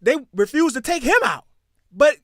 they refuse to take him out. But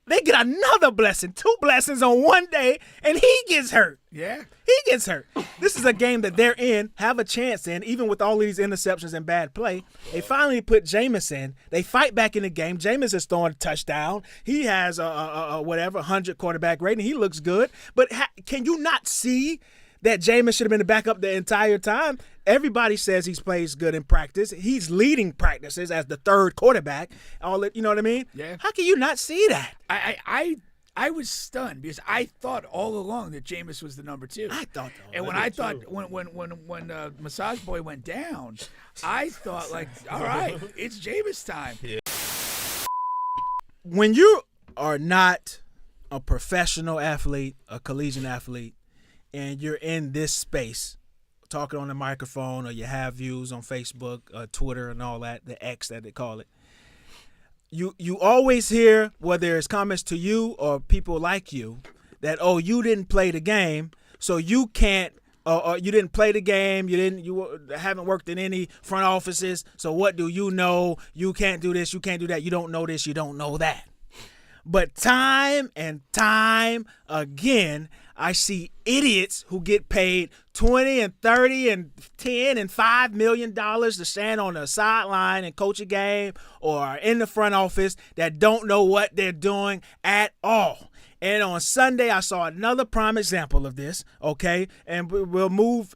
they get another blessing, 2 blessings on one day, and he gets hurt. Yeah. He gets hurt. This is a game that they're in, have a chance in, even with all these interceptions and bad play. They finally put Jameis in. They fight back in the game. Jameis is throwing a touchdown. He has a 100 quarterback rating. He looks good. But can you not see that Jameis should have been the backup the entire time? Everybody says he plays good in practice. He's leading practices as the 3rd quarterback. You know what I mean? Yeah. How can you not see that? I was stunned because I thought all along that Jameis was the number 2. I thought that. And when Massage Boy went down, I thought like, all right, it's Jameis time. Yeah. When you are not a professional athlete, a collegiate athlete, and you're in this space, talking on the microphone, or you have views on Facebook, Twitter, and all that, the X that they call it, you always hear, whether it's comments to you or people like you, that, oh, you didn't play the game, so you can't, or you didn't play the game, you haven't worked in any front offices, so what do you know? You can't do this, you can't do that, you don't know this, you don't know that. But time and time again, I see idiots who get paid $20 and $30 and $10 and $5 million to stand on the sideline and coach a game, or in the front office, that don't know what they're doing at all. And on Sunday, I saw another prime example of this, okay? And we'll move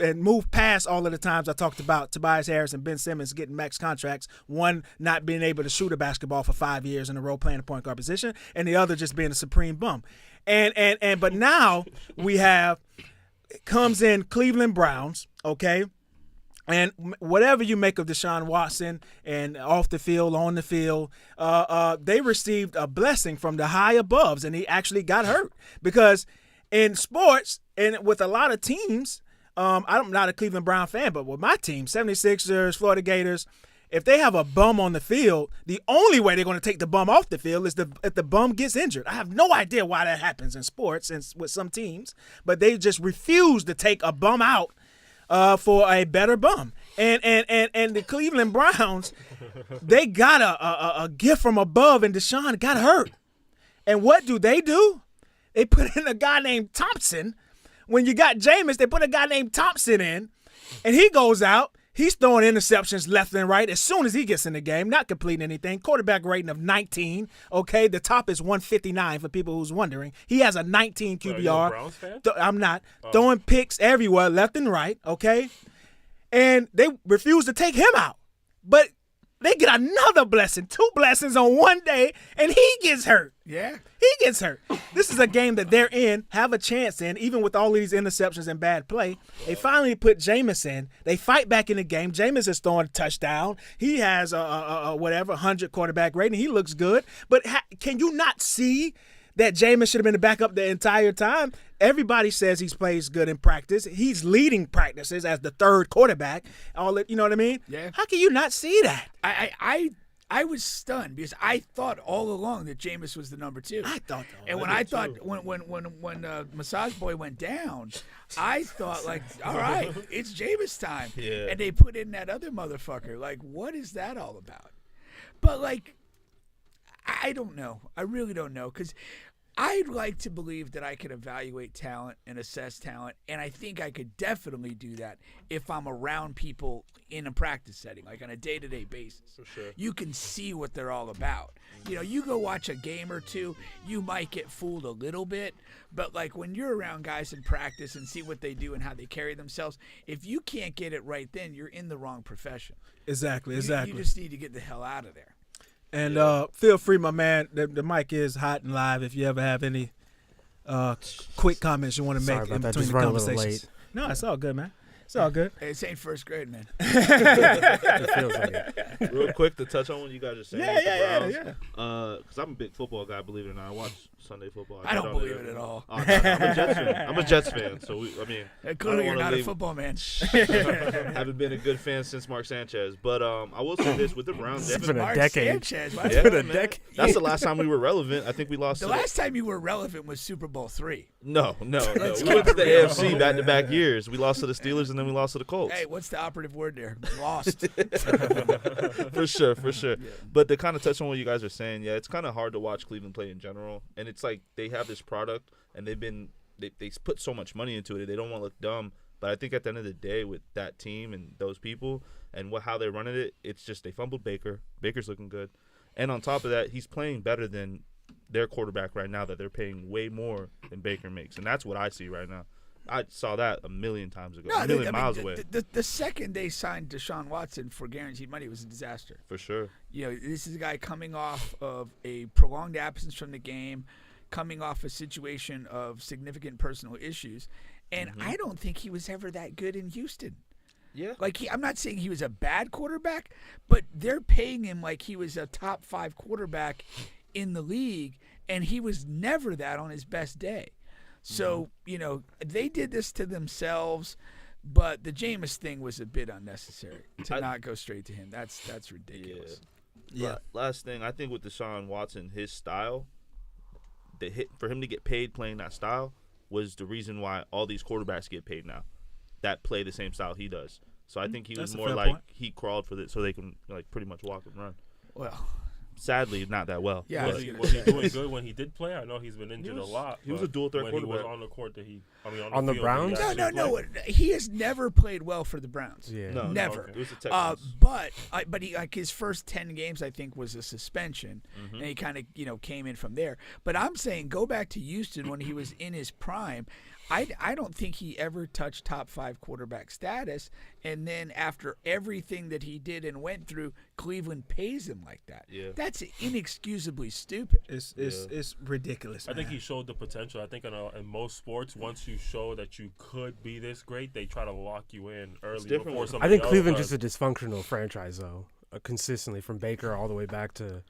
past all of the times I talked about Tobias Harris and Ben Simmons getting max contracts, one not being able to shoot a basketball for 5 years in a row playing a point guard position, and the other just being a supreme bum. But now we have, comes in Cleveland Browns, okay? And whatever you make of Deshaun Watson and off the field, on the field, they received a blessing from the high aboves, and he actually got hurt. Because in sports and with a lot of teams, I'm not a Cleveland Brown fan, but with my team, 76ers, Florida Gators, if they have a bum on the field, the only way they're going to take the bum off the field is if the bum gets injured. I have no idea why that happens in sports and with some teams, but they just refuse to take a bum out for a better bum. And the Cleveland Browns, they got a gift from above, and Deshaun got hurt. And what do? They put in a guy named Thompson. When you got Jameis, they put a guy named Thompson in, and he goes out. He's throwing interceptions left and right as soon as he gets in the game, not completing anything. Quarterback rating of 19, okay? The top is 159 for people who's wondering. He has a 19 QBR. Are you a Browns fan? I'm not. Throwing picks everywhere, left and right, okay? And they refuse to take him out. But they get another blessing, 2 blessings on one day, and he gets hurt. Yeah. He gets hurt. This is a game that they're in, have a chance in, even with all these interceptions and bad play. They finally put Jameis in. They fight back in the game. Jameis is throwing a touchdown. He has a 100 quarterback rating. He looks good. But can you not see that Jameis should have been the backup the entire time? Everybody says he plays good in practice. He's leading practices as the 3rd quarterback. You know what I mean? Yeah. How can you not see that? I was stunned because I thought all along that Jameis was the number 2. I thought that. And when Massage Boy went down, I thought like, all right, it's Jameis time. Yeah. And they put in that other motherfucker. Like, what is that all about? But like, I don't know. I really don't know, because I'd like to believe that I could evaluate talent and assess talent, and I think I could definitely do that if I'm around people in a practice setting, like on a day-to-day basis. For sure. You can see what they're all about. You know, you go watch a game or two, you might get fooled a little bit, but like when you're around guys in practice and see what they do and how they carry themselves, if you can't get it right then, you're in the wrong profession. Exactly. You just need to get the hell out of there. And feel free, my man. The mic is hot and live. If you ever have any quick comments you want to make in between the conversations. No, it's all good, man. It's all good. Hey, this ain't first grade, man. It feels like it. Real quick to touch on what you guys are saying. Yeah. Because I'm a big football guy, believe it or not. I watch Sunday football. I don't bet on believe it at all. Oh, no, I'm a Jets fan. I'm a Jets fan. So, Clearly, you're wanna not a leave- football man. haven't been a good fan since Mark Sanchez. But I will say this with the Browns. It's been a Mark decade. Sanchez, Yeah, why- It's been a man. decade. That's the last time we were relevant. I think we lost. The to last time you were relevant was Super Bowl III. No. Let's We keep went to it the real. AFC back-to-back years. We lost to the Steelers and then we lost to the Colts. Hey, what's the operative word there? Lost. For sure. But to kind of touch on what you guys are saying, yeah, it's kind of hard to watch Cleveland play in general. And it's like they have this product and they put so much money into it. They don't want to look dumb. But I think at the end of the day, with that team and those people and how they're running it, it's just they fumbled Baker. Baker's looking good. And on top of that, he's playing better than their quarterback right now that they're paying way more than Baker makes. And that's what I see right now. I saw that a million times ago, a million miles away. The second they signed Deshaun Watson for guaranteed money, it was a disaster. For sure. You know, this is a guy coming off of a prolonged absence from the game, coming off a situation of significant personal issues, and I don't think he was ever that good in Houston. Yeah. Like, I'm not saying he was a bad quarterback, but they're paying him like he was a top 5 quarterback in the league, and he was never that on his best day. So, you know, they did this to themselves, but the Jameis thing was a bit unnecessary to not go straight to him. That's ridiculous. Yeah. Last thing, I think with Deshaun Watson, his style, for him to get paid playing that style was the reason why all these quarterbacks get paid now that play the same style he does. So I think he was That's a more fair like point. he crawled for this so they can like pretty much walk and run. Well, Sadly, not that well. Yeah, but I was gonna Was he doing good when he did play? I know he's been injured a lot. he was but a dual threat when he quarterback. was on the court, On the field, Browns? did he no. actually play? He has never played well for the Browns. Yeah. No, Never. It was the Texans. But he like his first 10 games I think was a suspension, and he kind of came in from there. But I'm saying go back to Houston when he was in his prime. I don't think he ever touched top 5 quarterback status. And then after everything that he did and went through, Cleveland pays him like that. Yeah. That's inexcusably stupid. It's ridiculous. I think man. he showed the potential. I think in most sports, once you show that you could be this great, they try to lock you in early. different Before with- somebody I think else Cleveland does. just a dysfunctional franchise, though, consistently from Baker all the way back to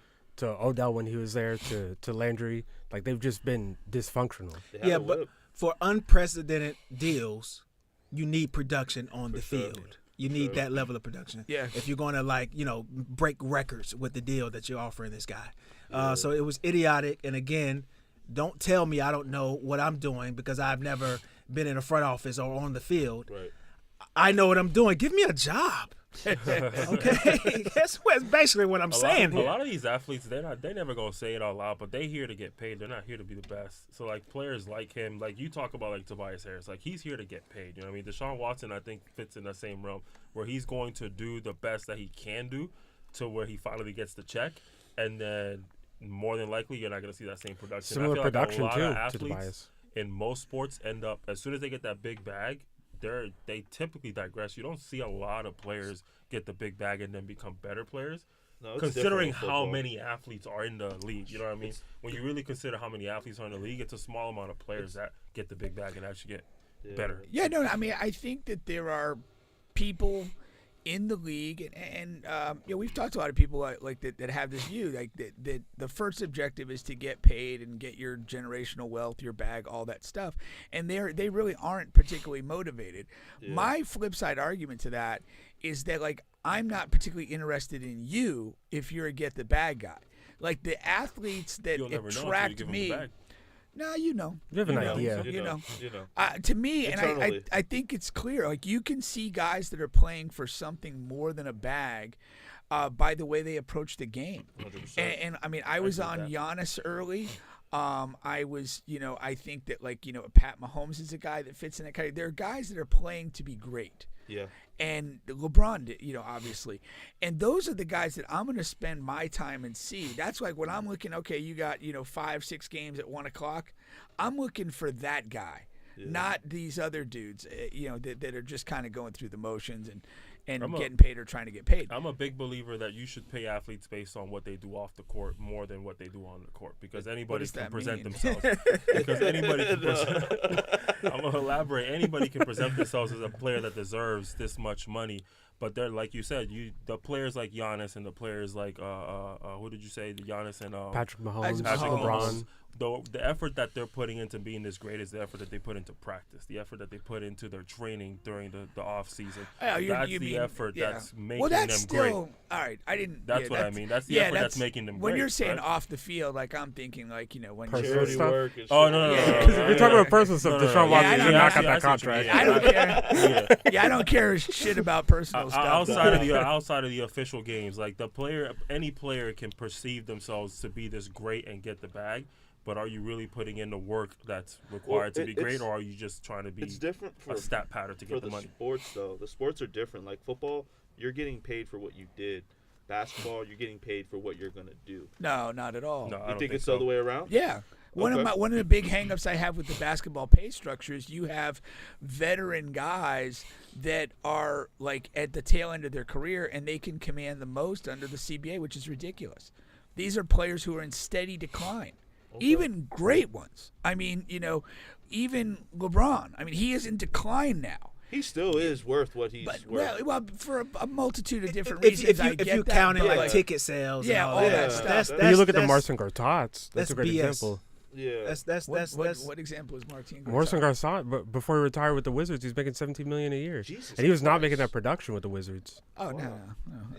Odell when he was there to Landry. Like, they've just been dysfunctional. They had Yeah, a but whip. for unprecedented deals, you need production on the sure. field. You need that level of production. Yeah. If you're going to break records with the deal that you're offering this guy. So it was idiotic. And again, don't tell me I don't know what I'm doing because I've never been in a front office or on the field. Right. I know what I'm doing. Give me a job. Okay, that's basically what I'm saying. A here. lot of these athletes, they never gonna say it out loud, but they here to get paid. They're not here to be the best. So like players like him, like you talk about like Tobias Harris, like he's here to get paid. You know what I mean? Deshaun Watson, I think, fits in that same realm where he's going to do the best that he can do to where he finally gets the check, and then more than likely you're not gonna see that same production. I Similar feel production, like a lot of too, to athletes Tobias. in most sports end up as soon as they get that big bag. They typically digress. You don't see a lot of players get the big bag and then become better players. No, it's Considering different with how football. many athletes are in the league, you know what I mean? When you really consider how many athletes are in the league, it's a small amount of players that get the big bag and actually get better. Yeah, no, I mean, I think that there are people in the league, and we've talked to a lot of people like that have this view, like that the first objective is to get paid and get your generational wealth, your bag, all that stuff, and they really aren't particularly motivated. Yeah. My flip side argument to that is that like I'm not particularly interested in you if you're a get the bag guy. Like the athletes that You'll never know until you attract give them me. the bag. No, you know. You have an You know. idea. You know. You To me, and Internally. I think it's clear. Like you can see guys that are playing for something more than a bag by the way they approach the game. 100%. And I mean, I was agree with on that. Giannis early. I was, I think that Pat Mahomes is a guy that fits in that category. There are guys that are playing to be great. Yeah. And LeBron did, obviously. And those are the guys that I'm going to spend my time and see. That's like when I'm looking, okay, you got, 5-6 games at 1 o'clock. I'm looking for that guy, not these other dudes, that are just kind of going through the motions and getting paid or trying to get paid. I'm a big believer that you should pay athletes based on what they do off the court more than what they do on the court because anybody does can that present mean? themselves. Because anybody can present. I'm gonna elaborate. Anybody can present themselves as a player that deserves this much money, But they're like you said, the players like Giannis and the players like who did you say? The Giannis and Patrick Mahomes, Patrick LeBron. The effort that they're putting into being this great is the effort that they put into practice, the effort that they put into their training during the off season. That's the effort that's making them great. All right. I didn't. That's what I mean. That's the effort that's making them great. When you're saying right? off the field, like I'm thinking, like when Personal you're Charity stuff? work and Oh shit. no! Yeah. We're talking about personal stuff. Deshaun Watson I should knock see out that what you mean. contract. I don't care. I don't care shit about personal stuff. Outside of the official games, like any player can perceive themselves to be this great and get the bag. But are you really putting in the work that's required to be great, or are you just trying to be It's different for a stat pattern to get the money? Sports, though. The sports are different. Like football, you're getting paid for what you did. Basketball, you're getting paid for what you're going to do. No, not at all. No, I You don't think it's so. the other way around? Yeah. One Okay. of the big hangups I have with the basketball pay structure is you have veteran guys that are like at the tail end of their career and they can command the most under the CBA, which is ridiculous. These are players who are in steady decline. Even great ones. I mean, even LeBron. I mean, he is in decline now. He still is worth what he's But worth. well, for a multitude of different If reasons, you get that, count it but, like ticket sales, Yeah, and all that Yeah. stuff. But you look at the that's- Marcin Gortats. That's that's a great BS. example. Yeah. What example is Martin? Marcin Gortat, but before he retired with the Wizards, he's making $17 million a year, Jesus and he was not Christ. making that production with the Wizards. Oh no.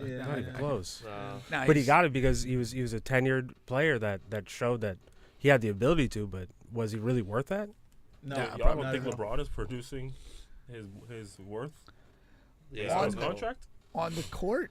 Yeah. Not even close. Nah. But he got it because he was a tenured player that showed that he had the ability to. But was he really worth that? No, Nah, Y'all probably don't think not. LeBron is producing his worth Yeah, on his no. contract? On the court.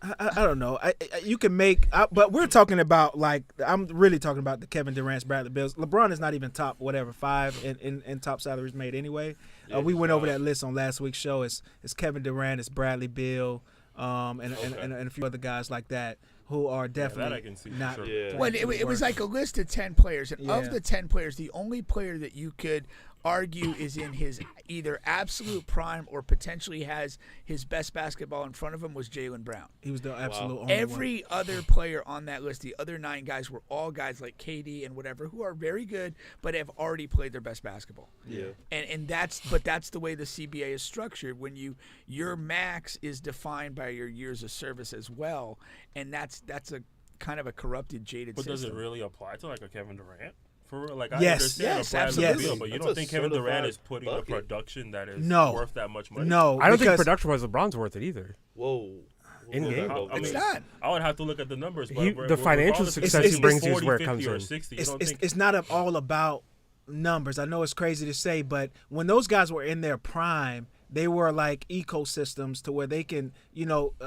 I don't know. You can make, but we're talking about I'm really talking about the Kevin Durant's, Bradley Bills. LeBron is not even top 5 in top salaries made anyway. Yeah, We he's went over not. that list on last week's show. It's Kevin Durant, it's Bradley Beal, and a few other guys like that who are definitely that I can see for not. sure. Yeah. Well, it was like a list of 10 players, and Yeah. of the 10 players, the only player that you could argue is in his either absolute prime or potentially has his best basketball in front of him was Jaylen Brown. He was the absolute only one. Every other player on that list, the other 9 guys were all guys like KD and whatever who are very good but have already played their best basketball. Yeah. And that's the way the CBA is structured. When your max is defined by your years of service as well, and that's a kind of a corrupted, jaded But system. does it really apply to like a Kevin Durant? For real? Like Yes. I understand Yes, a Bradley absolutely. Beal, but you That's don't a think Kevin Durant certified is putting bucket. a production that is No. worth that much money? No, I don't think because production-wise, LeBron's worth it either. Whoa. In We'll game. go back over It's it. not. I would have to look at the numbers. But The financial regardless if success it's he brings you is 40, where it 50, comes or in. 60. You it's, don't it's, think it's not all about numbers. I know it's crazy to say, but when those guys were in their prime, they were like ecosystems to where they can,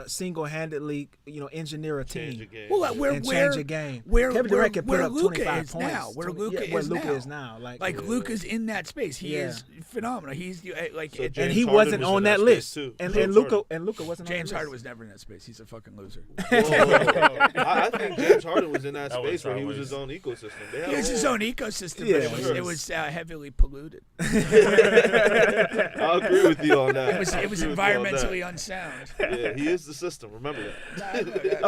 single-handedly, engineer a Change team the game. Well, like, and change a game. Where Kevin Durant can put where up Luka 25 is points. now, where 20 Luka yeah, where is Luka now. is now. Like Luka's in that space. He Yeah. is phenomenal. He's like So it- James and he Harden wasn't was on in that space list. too. And James Luka wasn't James on that Harden list. was never in that space. He's a fucking loser. I think James Harden was in that That was space where he was sideways. his own ecosystem. They had He a was his whole- own ecosystem, Yeah, but sure. it was heavily polluted. I'll agree with you on that. It was I'll agree with you on that. environmentally unsound. Yeah, he is the system. Remember that. I know that.